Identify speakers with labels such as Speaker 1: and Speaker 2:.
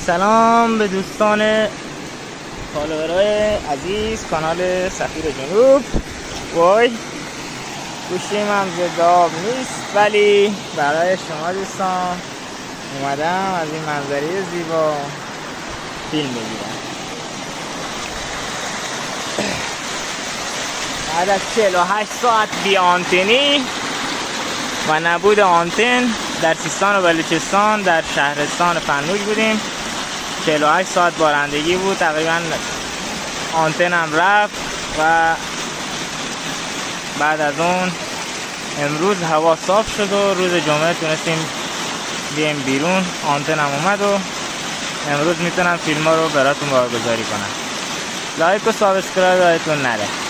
Speaker 1: سلام به دوستان فالوورای عزیز کانال سفیر جنوب. وای گوشیم هم زداب نیست، ولی برای شما دوستان اومدم از این منظره زیبا فیلم بگیرم. بعد از 48 ساعت بی آنتنی و نبود آنتن در سیستان و بلوچستان در شهرستان فنوج بودیم. 48 ساعت بارندگی بود، تقریبا آنتن هم رفت و بعد از اون امروز هوا صاف شد و روز جمعه تونستیم بیایم بیرون، آنتن هم اومد و امروز میتونم فیلم ها رو براتون بارگذاری کنم. لایک و سابسکرایب یادتون نره.